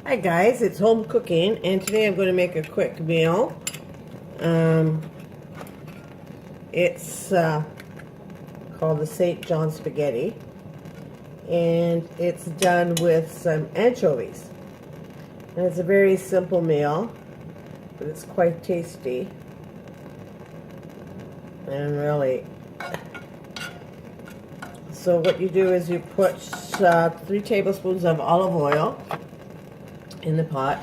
Hi guys, it's home cooking, and today I'm going to make a quick meal. It's called the St. John Spaghetti, and it's done with some anchovies. And it's a very simple meal, but it's quite tasty. And really, so what you do is you put 3 tablespoons of olive oil in the pot,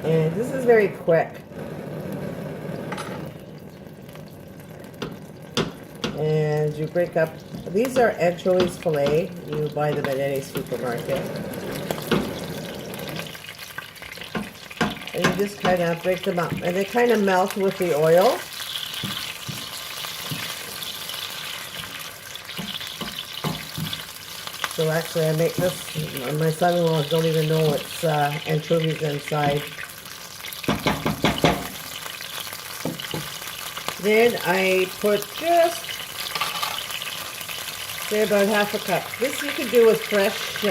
and this is very quick. And you break up, these are anchovies fillet, you buy them at any supermarket, and you just kind of break them up, and they kind of melt with the oil. So actually I make this, my son-in-laws don't even know it's anchovies inside. Then I put just, say, about half a cup. This you can do with fresh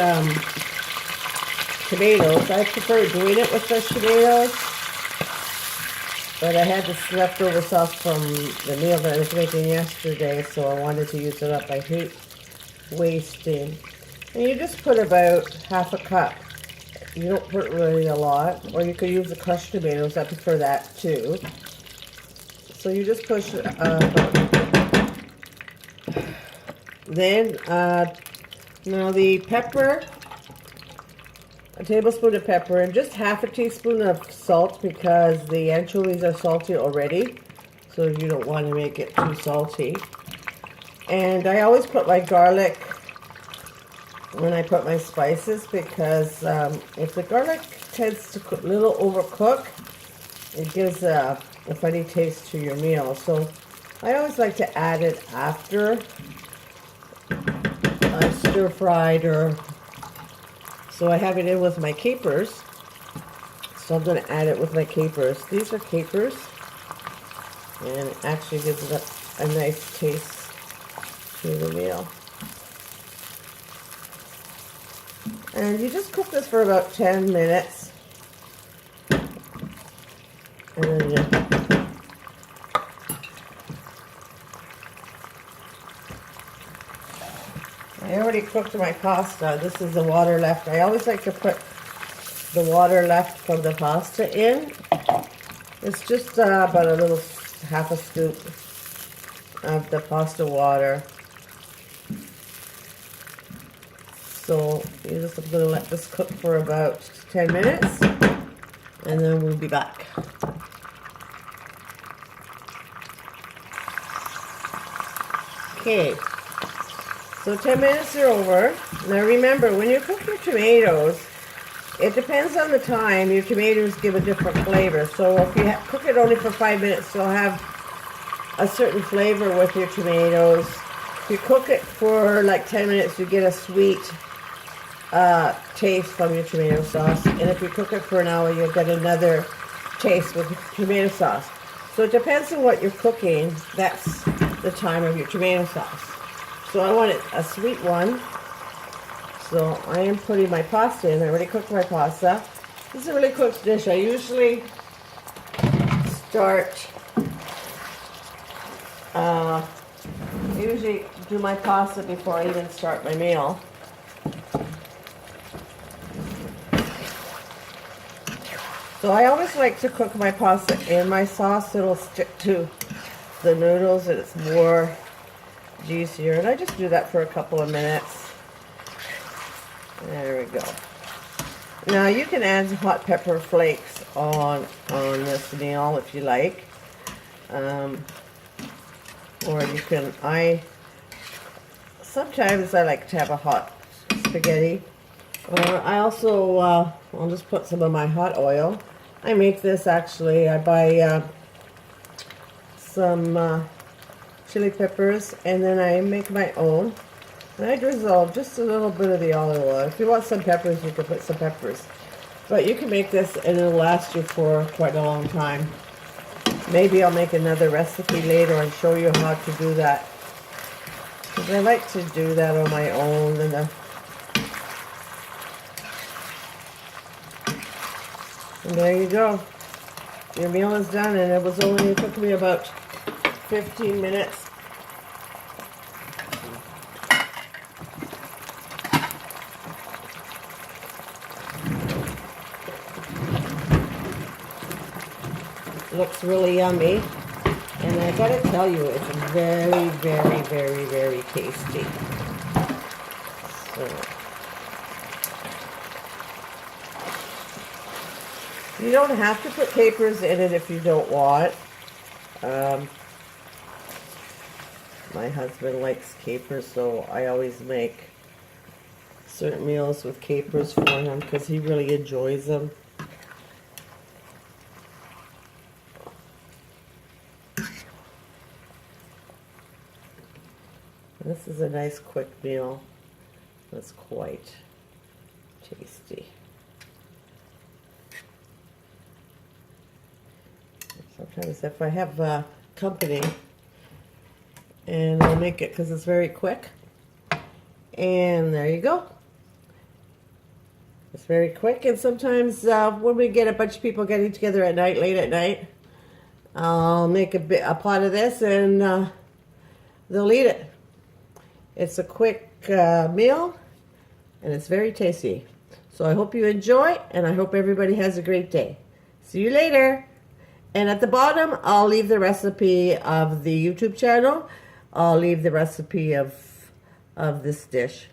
tomatoes. I prefer doing it with fresh tomatoes, but I had this leftover sauce from the meal that I was making yesterday, so I wanted to use it up. I hate wasting. And you just put about half a cup. You don't put really a lot, or you could use the crushed tomatoes. I prefer that too. So you just push. Then now the pepper, a tablespoon of pepper, and just half a teaspoon of salt, because the anchovies are salty already, so you don't want to make it too salty. And I always put my garlic when I put my spices, because if the garlic tends to a little overcook, it gives a funny taste to your meal. So I always like to add it after I stir fried, or so I have it in with my capers. So I'm going to add it with my capers. These are capers, and it actually gives it a nice taste to the meal. And you just cook this for about 10 minutes. And then I already cooked my pasta. This is the water left. I always like to put the water left from the pasta in. It's just about a little, half a scoop of the pasta water. So you're just going to let this cook for about 10 minutes, and then we'll be back. Okay, so 10 minutes are over. Now remember, when you cook your tomatoes, it depends on the time. Your tomatoes give a different flavor. So if you cook it only for 5 minutes, you'll have a certain flavor with your tomatoes. If you cook it for like 10 minutes, you get a sweet taste from your tomato sauce, and if you cook it for an hour, you'll get another taste with tomato sauce. So it depends on what you're cooking. That's the time of your tomato sauce. So I want it a sweet one. So I am putting my pasta in. I already cooked my pasta. This is a really quick dish. I usually do my pasta before I even start my meal. So I always like to cook my pasta in my sauce. It'll stick to the noodles, and it's more juicier. And I just do that for a couple of minutes. There we go. Now you can add hot pepper flakes on this meal if you like. Or you can, sometimes I like to have a hot spaghetti. I also, I'll just put some of my hot oil. I make this actually, I buy some chili peppers, and then I make my own. And I drizzle just a little bit of the olive oil. If you want some peppers, you can put some peppers. But you can make this, and it'll last you for quite a long time. Maybe I'll make another recipe later and show you how to do that. Because I like to do that on my own, and And there you go. Your meal is done, and it took me about 15 minutes. Looks really yummy, and I gotta tell you, it's very, very, very, very tasty. So, you don't have to put capers in it if you don't want. My husband likes capers, so I always make certain meals with capers for him because he really enjoys them. This is a nice quick meal that's quite tasty. Sometimes if I have company, and I'll make it because it's very quick. And there you go. It's very quick, and sometimes when we get a bunch of people getting together at night, late at night, I'll make a pot of this, and they'll eat it. It's a quick meal, and it's very tasty. So I hope you enjoy, and I hope everybody has a great day. See you later. And at the bottom, I'll leave the recipe of the YouTube channel. I'll leave the recipe of this dish.